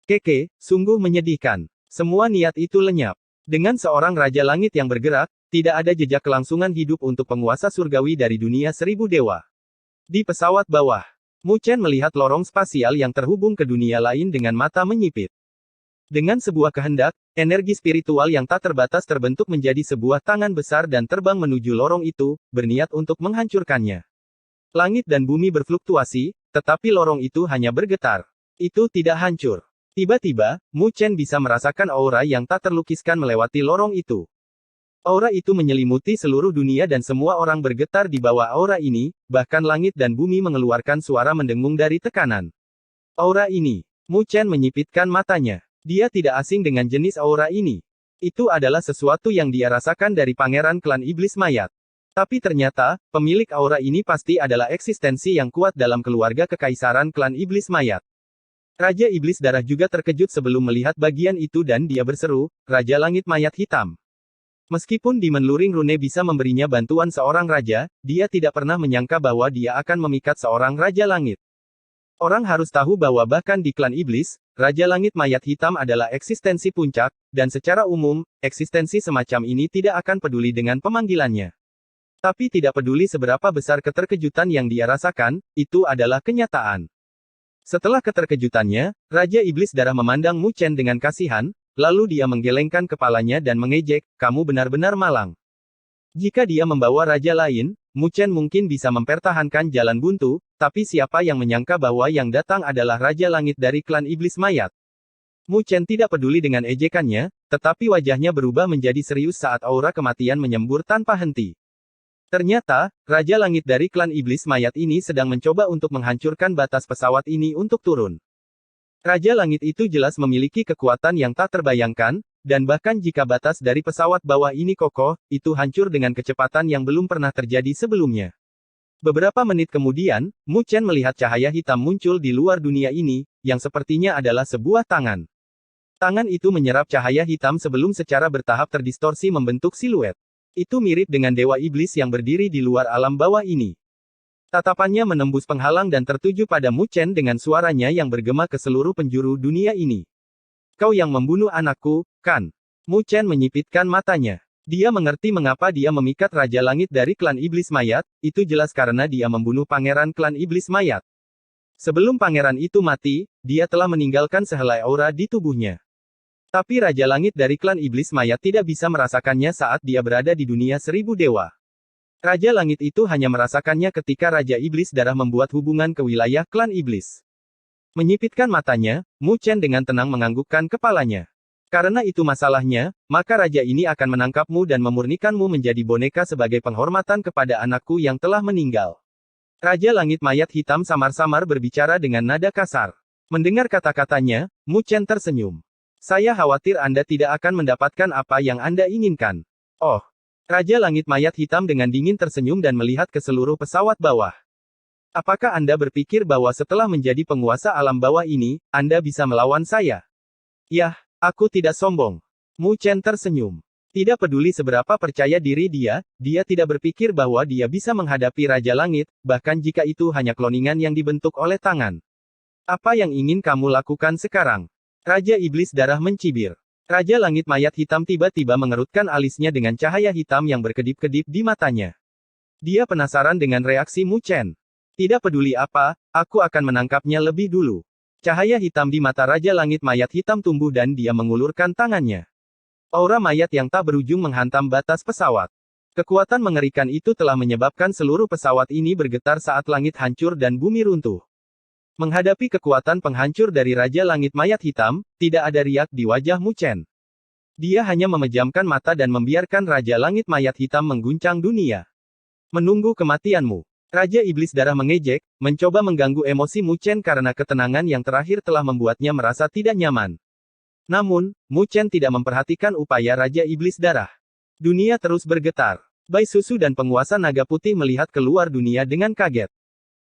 Keke, sungguh menyedihkan. Semua niat itu lenyap. Dengan seorang Raja Langit yang bergerak, tidak ada jejak kelangsungan hidup untuk penguasa surgawi dari dunia 1000 dewa. Di pesawat bawah, Mu Chen melihat lorong spasial yang terhubung ke dunia lain dengan mata menyipit. Dengan sebuah kehendak, energi spiritual yang tak terbatas terbentuk menjadi sebuah tangan besar dan terbang menuju lorong itu, berniat untuk menghancurkannya. Langit dan bumi berfluktuasi, tetapi lorong itu hanya bergetar. Itu tidak hancur. Tiba-tiba, Mu Chen bisa merasakan aura yang tak terlukiskan melewati lorong itu. Aura itu menyelimuti seluruh dunia dan semua orang bergetar di bawah aura ini, bahkan langit dan bumi mengeluarkan suara mendengung dari tekanan. Aura ini. Mu Chen menyipitkan matanya. Dia tidak asing dengan jenis aura ini. Itu adalah sesuatu yang dia rasakan dari pangeran klan iblis mayat. Tapi ternyata, pemilik aura ini pasti adalah eksistensi yang kuat dalam keluarga kekaisaran klan iblis mayat. Raja Iblis Darah juga terkejut sebelum melihat bagian itu dan dia berseru, Raja Langit Mayat Hitam. Meskipun Demon Luring Rune bisa memberinya bantuan seorang raja, dia tidak pernah menyangka bahwa dia akan memikat seorang Raja Langit. Orang harus tahu bahwa bahkan di klan iblis, Raja Langit Mayat Hitam adalah eksistensi puncak, dan secara umum, eksistensi semacam ini tidak akan peduli dengan pemanggilannya. Tapi tidak peduli seberapa besar keterkejutan yang dia rasakan, itu adalah kenyataan. Setelah keterkejutannya, Raja Iblis Darah memandang Mu Chen dengan kasihan, lalu dia menggelengkan kepalanya dan mengejek, kamu benar-benar malang. Jika dia membawa raja lain, Mu Chen mungkin bisa mempertahankan jalan buntu, tapi siapa yang menyangka bahwa yang datang adalah Raja Langit dari klan Iblis Mayat. Mu Chen tidak peduli dengan ejekannya, tetapi wajahnya berubah menjadi serius saat aura kematian menyembur tanpa henti. Ternyata, Raja Langit dari klan Iblis Mayat ini sedang mencoba untuk menghancurkan batas pesawat ini untuk turun. Raja Langit itu jelas memiliki kekuatan yang tak terbayangkan, dan bahkan jika batas dari pesawat bawah ini kokoh, itu hancur dengan kecepatan yang belum pernah terjadi sebelumnya. Beberapa menit kemudian, Mu Chen melihat cahaya hitam muncul di luar dunia ini, yang sepertinya adalah sebuah tangan. Tangan itu menyerap cahaya hitam sebelum secara bertahap terdistorsi membentuk siluet. Itu mirip dengan Dewa Iblis yang berdiri di luar alam bawah ini. Tatapannya menembus penghalang dan tertuju pada Mu Chen dengan suaranya yang bergema ke seluruh penjuru dunia ini. Kau yang membunuh anakku, kan? Mu Chen menyipitkan matanya. Dia mengerti mengapa dia memikat Raja Langit dari klan Iblis Mayat, itu jelas karena dia membunuh pangeran klan Iblis Mayat. Sebelum pangeran itu mati, dia telah meninggalkan sehelai aura di tubuhnya. Tapi Raja Langit dari klan Iblis Mayat tidak bisa merasakannya saat dia berada di dunia 1000 dewa. Raja Langit itu hanya merasakannya ketika Raja Iblis Darah membuat hubungan ke wilayah klan Iblis. Menyipitkan matanya, Mu Chen dengan tenang menganggukkan kepalanya. Karena itu masalahnya, maka raja ini akan menangkapmu dan memurnikanmu menjadi boneka sebagai penghormatan kepada anakku yang telah meninggal. Raja Langit Mayat Hitam samar-samar berbicara dengan nada kasar. Mendengar kata-katanya, Mu Chen tersenyum. Saya khawatir Anda tidak akan mendapatkan apa yang Anda inginkan. Oh. Raja Langit Mayat Hitam dengan dingin tersenyum dan melihat ke seluruh pesawat bawah. Apakah Anda berpikir bahwa setelah menjadi penguasa alam bawah ini, Anda bisa melawan saya? Yah, aku tidak sombong. Mu Chen tersenyum. Tidak peduli seberapa percaya diri dia tidak berpikir bahwa dia bisa menghadapi Raja Langit, bahkan jika itu hanya kloningan yang dibentuk oleh tangan. Apa yang ingin kamu lakukan sekarang? Raja Iblis Darah mencibir. Raja Langit Mayat Hitam tiba-tiba mengerutkan alisnya dengan cahaya hitam yang berkedip-kedip di matanya. Dia penasaran dengan reaksi Mu Chen. Tidak peduli apa, aku akan menangkapnya lebih dulu. Cahaya hitam di mata Raja Langit Mayat Hitam tumbuh dan dia mengulurkan tangannya. Aura mayat yang tak berujung menghantam batas pesawat. Kekuatan mengerikan itu telah menyebabkan seluruh pesawat ini bergetar saat langit hancur dan bumi runtuh. Menghadapi kekuatan penghancur dari Raja Langit Mayat Hitam, tidak ada riak di wajah Mu Chen. Dia hanya memejamkan mata dan membiarkan Raja Langit Mayat Hitam mengguncang dunia. Menunggu kematianmu. Raja Iblis Darah mengejek, mencoba mengganggu emosi Mu Chen karena ketenangan yang terakhir telah membuatnya merasa tidak nyaman. Namun, Mu Chen tidak memperhatikan upaya Raja Iblis Darah. Dunia terus bergetar. Bai Susu dan penguasa naga putih melihat keluar dunia dengan kaget.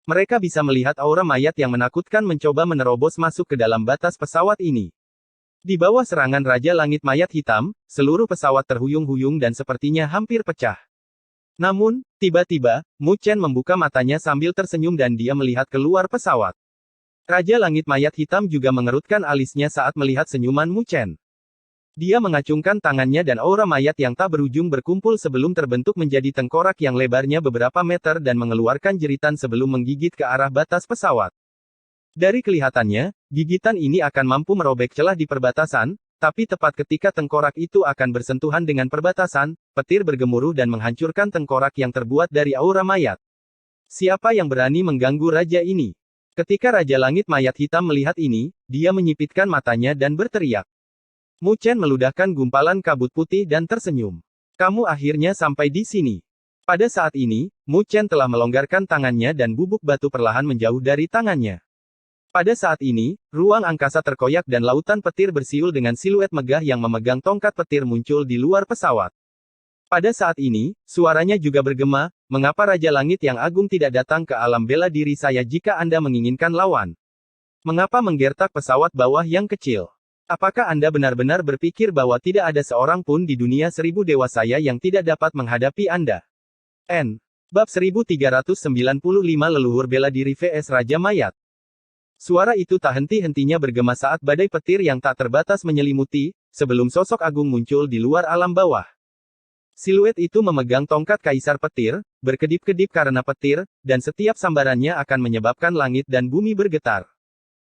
Mereka bisa melihat aura mayat yang menakutkan mencoba menerobos masuk ke dalam batas pesawat ini. Di bawah serangan Raja Langit Mayat Hitam, seluruh pesawat terhuyung-huyung dan sepertinya hampir pecah. Namun, tiba-tiba, Mu Chen membuka matanya sambil tersenyum dan dia melihat keluar pesawat. Raja Langit Mayat Hitam juga mengerutkan alisnya saat melihat senyuman Mu Chen. Dia mengacungkan tangannya dan aura mayat yang tak berujung berkumpul sebelum terbentuk menjadi tengkorak yang lebarnya beberapa meter dan mengeluarkan jeritan sebelum menggigit ke arah batas pesawat. Dari kelihatannya, gigitan ini akan mampu merobek celah di perbatasan, tapi tepat ketika tengkorak itu akan bersentuhan dengan perbatasan, petir bergemuruh dan menghancurkan tengkorak yang terbuat dari aura mayat. Siapa yang berani mengganggu raja ini? Ketika Raja Langit Mayat Hitam melihat ini, dia menyipitkan matanya dan berteriak. Mu Chen meludahkan gumpalan kabut putih dan tersenyum. Kamu akhirnya sampai di sini. Pada saat ini, Mu Chen telah melonggarkan tangannya dan bubuk batu perlahan menjauh dari tangannya. Pada saat ini, ruang angkasa terkoyak dan lautan petir bersiul dengan siluet megah yang memegang tongkat petir muncul di luar pesawat. Pada saat ini, suaranya juga bergema, mengapa Raja Langit yang agung tidak datang ke alam bela diri saya jika Anda menginginkan lawan? Mengapa menggertak pesawat bawah yang kecil? Apakah Anda benar-benar berpikir bahwa tidak ada seorang pun di dunia 1000 dewa saya yang tidak dapat menghadapi Anda? N. Bab 1395 Leluhur Bela Diri vs Raja Mayat. Suara itu tak henti-hentinya bergema saat badai petir yang tak terbatas menyelimuti, sebelum sosok agung muncul di luar alam bawah. Siluet itu memegang tongkat kaisar petir, berkedip-kedip karena petir, dan setiap sambarannya akan menyebabkan langit dan bumi bergetar.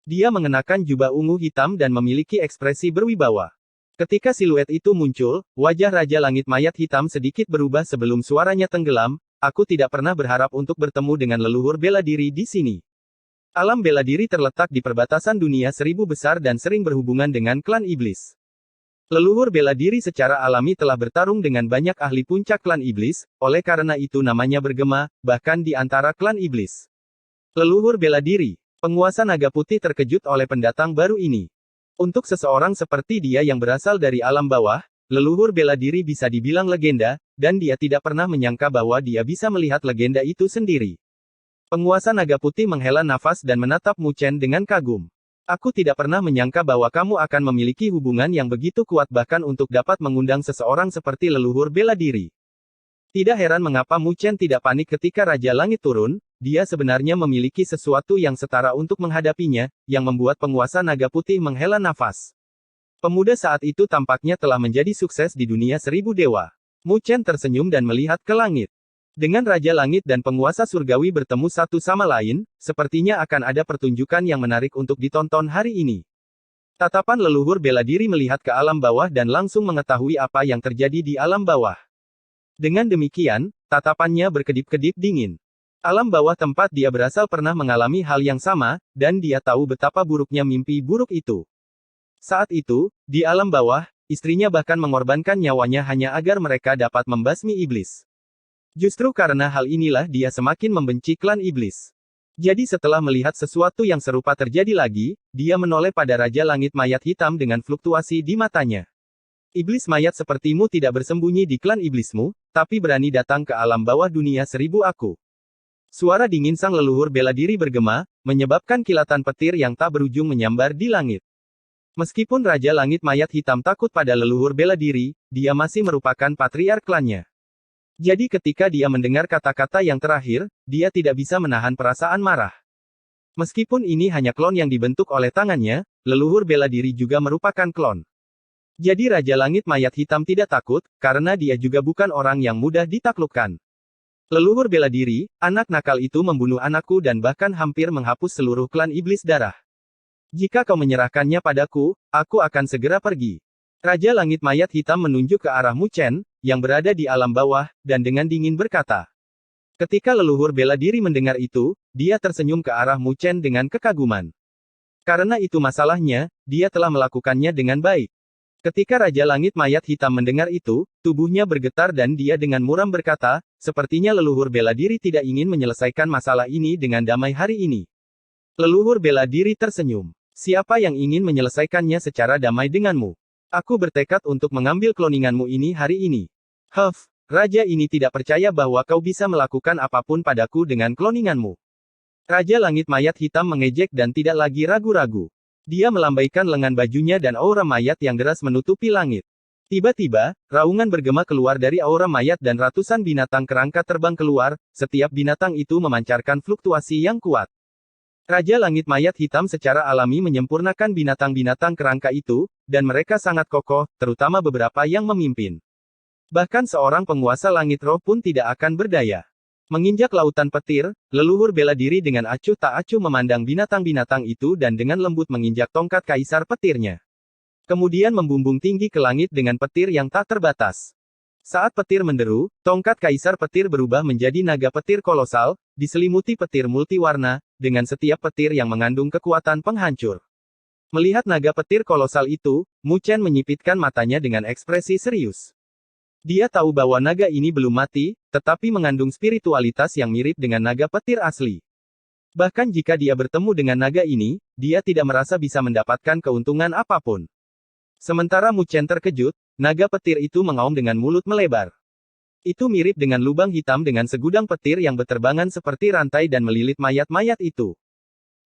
Dia mengenakan jubah ungu hitam dan memiliki ekspresi berwibawa. Ketika siluet itu muncul, wajah Raja Langit Mayat Hitam sedikit berubah sebelum suaranya tenggelam. Aku tidak pernah berharap untuk bertemu dengan leluhur bela diri di sini. Alam bela diri terletak di perbatasan dunia 1000 besar dan sering berhubungan dengan klan iblis. Leluhur bela diri secara alami telah bertarung dengan banyak ahli puncak klan iblis, oleh karena itu namanya bergema, bahkan di antara klan iblis. Leluhur bela diri. Penguasa naga putih terkejut oleh pendatang baru ini. Untuk seseorang seperti dia yang berasal dari alam bawah, leluhur bela diri bisa dibilang legenda, dan dia tidak pernah menyangka bahwa dia bisa melihat legenda itu sendiri. Penguasa naga putih menghela nafas dan menatap Mu Chen dengan kagum. Aku tidak pernah menyangka bahwa kamu akan memiliki hubungan yang begitu kuat bahkan untuk dapat mengundang seseorang seperti leluhur bela diri. Tidak heran mengapa Mu Chen tidak panik ketika Raja Langit turun. Dia sebenarnya memiliki sesuatu yang setara untuk menghadapinya, yang membuat penguasa naga putih menghela nafas. Pemuda saat itu tampaknya telah menjadi sukses di dunia 1000 dewa. Mu Chen tersenyum dan melihat ke langit. Dengan Raja Langit dan penguasa surgawi bertemu satu sama lain, sepertinya akan ada pertunjukan yang menarik untuk ditonton hari ini. Tatapan leluhur bela diri melihat ke alam bawah dan langsung mengetahui apa yang terjadi di alam bawah. Dengan demikian, tatapannya berkedip-kedip dingin. Alam bawah tempat dia berasal pernah mengalami hal yang sama, dan dia tahu betapa buruknya mimpi buruk itu. Saat itu, di alam bawah, istrinya bahkan mengorbankan nyawanya hanya agar mereka dapat membasmi iblis. Justru karena hal inilah dia semakin membenci klan iblis. Jadi setelah melihat sesuatu yang serupa terjadi lagi, dia menoleh pada Raja Langit Mayat Hitam dengan fluktuasi di matanya. Iblis mayat sepertimu tidak bersembunyi di klan iblismu, tapi berani datang ke alam bawah dunia 1000 aku. Suara dingin sang leluhur bela diri bergema, menyebabkan kilatan petir yang tak berujung menyambar di langit. Meskipun Raja Langit Mayat Hitam takut pada leluhur bela diri, dia masih merupakan patriark klannya. Jadi ketika dia mendengar kata-kata yang terakhir, dia tidak bisa menahan perasaan marah. Meskipun ini hanya klon yang dibentuk oleh tangannya, leluhur bela diri juga merupakan klon. Jadi Raja Langit Mayat Hitam tidak takut, karena dia juga bukan orang yang mudah ditaklukkan. Leluhur bela diri, anak nakal itu membunuh anakku dan bahkan hampir menghapus seluruh klan iblis darah. Jika kau menyerahkannya padaku, aku akan segera pergi. Raja Langit Mayat Hitam menunjuk ke arah Mu Chen, yang berada di alam bawah, dan dengan dingin berkata. Ketika leluhur bela diri mendengar itu, dia tersenyum ke arah Mu Chen dengan kekaguman. Karena itu masalahnya, dia telah melakukannya dengan baik. Ketika Raja Langit Mayat Hitam mendengar itu, tubuhnya bergetar dan dia dengan muram berkata, sepertinya leluhur bela diri tidak ingin menyelesaikan masalah ini dengan damai hari ini. Leluhur bela diri tersenyum. Siapa yang ingin menyelesaikannya secara damai denganmu? Aku bertekad untuk mengambil kloninganmu ini hari ini. Raja ini tidak percaya bahwa kau bisa melakukan apapun padaku dengan kloninganmu. Raja Langit Mayat Hitam mengejek dan tidak lagi ragu-ragu. Dia melambaikan lengan bajunya dan aura mayat yang deras menutupi langit. Tiba-tiba, raungan bergema keluar dari aura mayat dan ratusan binatang kerangka terbang keluar, setiap binatang itu memancarkan fluktuasi yang kuat. Raja Langit Mayat Hitam secara alami menyempurnakan binatang-binatang kerangka itu, dan mereka sangat kokoh, terutama beberapa yang memimpin. Bahkan seorang penguasa langit roh pun tidak akan berdaya. Menginjak lautan petir, leluhur bela diri dengan acuh tak acuh memandang binatang-binatang itu dan dengan lembut menginjak tongkat kaisar petirnya. Kemudian membumbung tinggi ke langit dengan petir yang tak terbatas. Saat petir menderu, tongkat kaisar petir berubah menjadi naga petir kolosal, diselimuti petir multiwarna, dengan setiap petir yang mengandung kekuatan penghancur. Melihat naga petir kolosal itu, Mu Chen menyipitkan matanya dengan ekspresi serius. Dia tahu bahwa naga ini belum mati, tetapi mengandung spiritualitas yang mirip dengan naga petir asli. Bahkan jika dia bertemu dengan naga ini, dia tidak merasa bisa mendapatkan keuntungan apapun. Sementara Mu Chen terkejut, naga petir itu mengaum dengan mulut melebar. Itu mirip dengan lubang hitam dengan segudang petir yang berterbangan seperti rantai dan melilit mayat-mayat itu.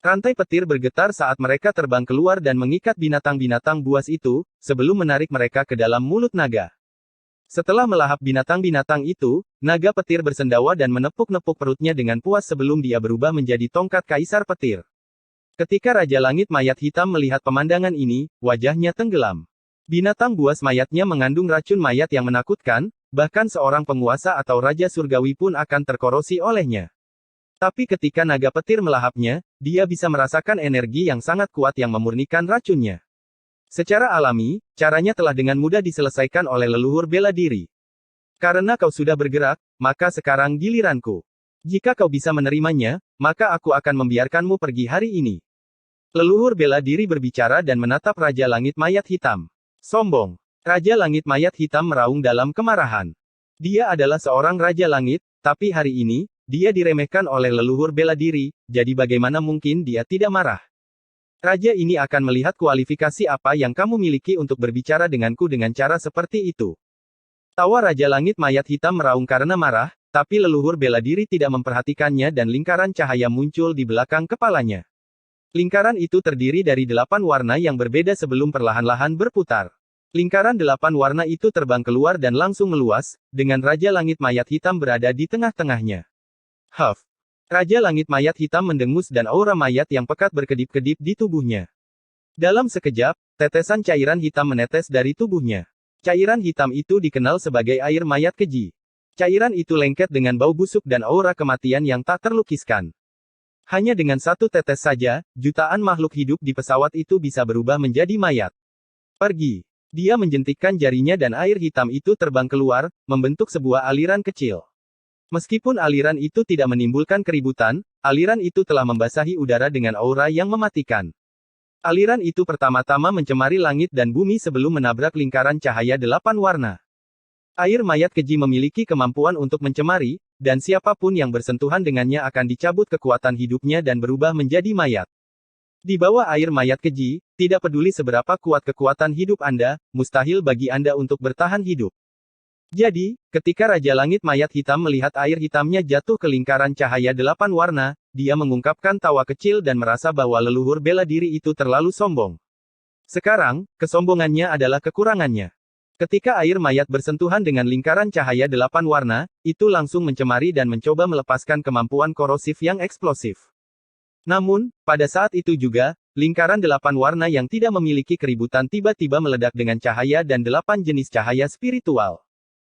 Rantai petir bergetar saat mereka terbang keluar dan mengikat binatang-binatang buas itu, sebelum menarik mereka ke dalam mulut naga. Setelah melahap binatang-binatang itu, naga petir bersendawa dan menepuk-nepuk perutnya dengan puas sebelum dia berubah menjadi tongkat kaisar petir. Ketika Raja Langit Mayat Hitam melihat pemandangan ini, wajahnya tenggelam. Binatang buas mayatnya mengandung racun mayat yang menakutkan, bahkan seorang penguasa atau Raja Surgawi pun akan terkorosi olehnya. Tapi ketika naga petir melahapnya, dia bisa merasakan energi yang sangat kuat yang memurnikan racunnya. Secara alami, caranya telah dengan mudah diselesaikan oleh leluhur bela diri. Karena kau sudah bergerak, maka sekarang giliranku. Jika kau bisa menerimanya, maka aku akan membiarkanmu pergi hari ini. Leluhur bela diri berbicara dan menatap Raja Langit Mayat Hitam. Sombong. Raja Langit Mayat Hitam meraung dalam kemarahan. Dia adalah seorang Raja Langit, tapi hari ini, dia diremehkan oleh leluhur bela diri, jadi bagaimana mungkin dia tidak marah? Raja ini akan melihat kualifikasi apa yang kamu miliki untuk berbicara denganku dengan cara seperti itu. Tawa Raja Langit Mayat Hitam meraung karena marah, tapi leluhur bela diri tidak memperhatikannya dan lingkaran cahaya muncul di belakang kepalanya. Lingkaran itu terdiri dari 8 warna yang berbeda sebelum perlahan-lahan berputar. Lingkaran 8 warna itu terbang keluar dan langsung meluas, dengan Raja Langit Mayat Hitam berada di tengah-tengahnya. Huff! Raja Langit Mayat Hitam mendengus dan aura mayat yang pekat berkedip-kedip di tubuhnya. Dalam sekejap, tetesan cairan hitam menetes dari tubuhnya. Cairan hitam itu dikenal sebagai air mayat keji. Cairan itu lengket dengan bau busuk dan aura kematian yang tak terlukiskan. Hanya dengan satu tetes saja, jutaan makhluk hidup di pesawat itu bisa berubah menjadi mayat. Pergi. Dia menjentikkan jarinya dan air hitam itu terbang keluar, membentuk sebuah aliran kecil. Meskipun aliran itu tidak menimbulkan keributan, aliran itu telah membasahi udara dengan aura yang mematikan. Aliran itu pertama-tama mencemari langit dan bumi sebelum menabrak lingkaran cahaya 8 warna. Air mayat keji memiliki kemampuan untuk mencemari, dan siapapun yang bersentuhan dengannya akan dicabut kekuatan hidupnya dan berubah menjadi mayat. Di bawah air mayat keji, tidak peduli seberapa kuat kekuatan hidup Anda, mustahil bagi Anda untuk bertahan hidup. Jadi, ketika Raja Langit Mayat Hitam melihat air hitamnya jatuh ke lingkaran cahaya 8 warna, dia mengungkapkan tawa kecil dan merasa bahwa leluhur bela diri itu terlalu sombong. Sekarang, kesombongannya adalah kekurangannya. Ketika air mayat bersentuhan dengan lingkaran cahaya 8 warna, itu langsung mencemari dan mencoba melepaskan kemampuan korosif yang eksplosif. Namun, pada saat itu juga, lingkaran 8 warna yang tidak memiliki keributan tiba-tiba meledak dengan cahaya dan 8 jenis cahaya spiritual.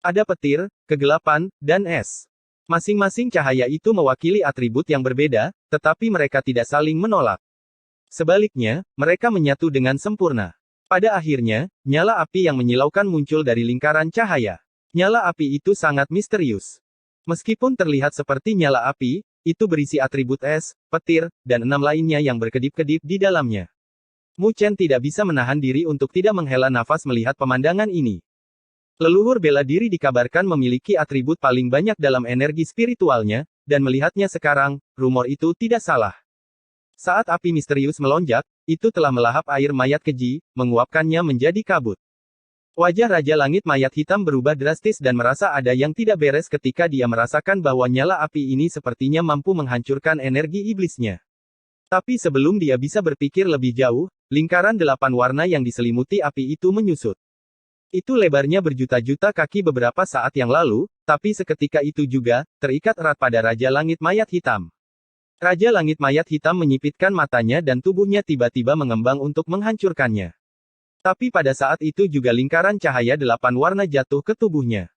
Ada petir, kegelapan, dan es. Masing-masing cahaya itu mewakili atribut yang berbeda, tetapi mereka tidak saling menolak. Sebaliknya, mereka menyatu dengan sempurna. Pada akhirnya, nyala api yang menyilaukan muncul dari lingkaran cahaya. Nyala api itu sangat misterius. Meskipun terlihat seperti nyala api, itu berisi atribut es, petir, dan 6 lainnya yang berkedip-kedip di dalamnya. Mu Chen tidak bisa menahan diri untuk tidak menghela nafas melihat pemandangan ini. Leluhur bela diri dikabarkan memiliki atribut paling banyak dalam energi spiritualnya, dan melihatnya sekarang, rumor itu tidak salah. Saat api misterius melonjak, itu telah melahap air mayat keji, menguapkannya menjadi kabut. Wajah Raja Langit Mayat Hitam berubah drastis dan merasa ada yang tidak beres ketika dia merasakan bahwa nyala api ini sepertinya mampu menghancurkan energi iblisnya. Tapi sebelum dia bisa berpikir lebih jauh, lingkaran 8 warna yang diselimuti api itu menyusut. Itu lebarnya berjuta-juta kaki beberapa saat yang lalu, tapi seketika itu juga, terikat erat pada Raja Langit Mayat Hitam. Raja Langit Mayat Hitam menyipitkan matanya dan tubuhnya tiba-tiba mengembang untuk menghancurkannya. Tapi pada saat itu juga lingkaran cahaya 8 warna jatuh ke tubuhnya.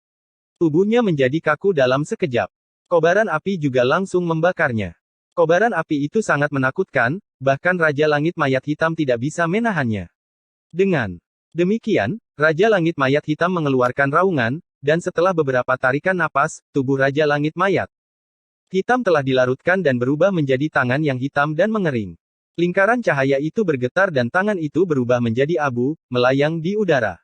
Tubuhnya menjadi kaku dalam sekejap. Kobaran api juga langsung membakarnya. Kobaran api itu sangat menakutkan, bahkan Raja Langit Mayat Hitam tidak bisa menahannya. Dengan demikian, Raja Langit Mayat Hitam mengeluarkan raungan, dan setelah beberapa tarikan napas, tubuh Raja Langit Mayat Hitam telah dilarutkan dan berubah menjadi tangan yang hitam dan mengering. Lingkaran cahaya itu bergetar dan tangan itu berubah menjadi abu, melayang di udara.